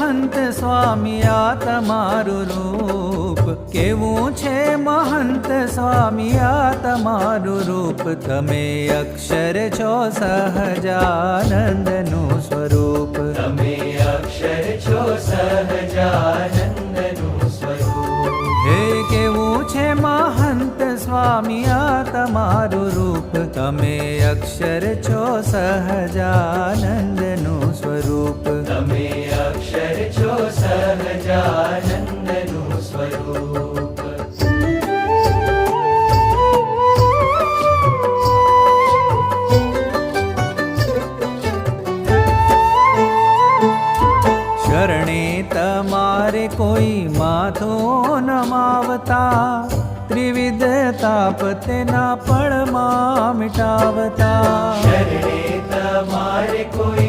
महंत स्वामी आ तमारू रूप। केवुं छे महंत स्वामी आ तमारू रूप। तमे अक्षर छो सहजानंदनुं स्वरूप। तमे अक्षर छो सहजानंदनुं स्वरूप। हे केवुं छे महंत स्वामी आ तमारू रूप। तमे अक्षर छो सहजानंदनुं स्वरूप। तमे अक्षर छो सहजानंदनुं स्वरूप। शरणे तमारे कोई माथो नमावता। त्रिविध ताप तेना पळमा मिटावता। शरणे तमारे कोई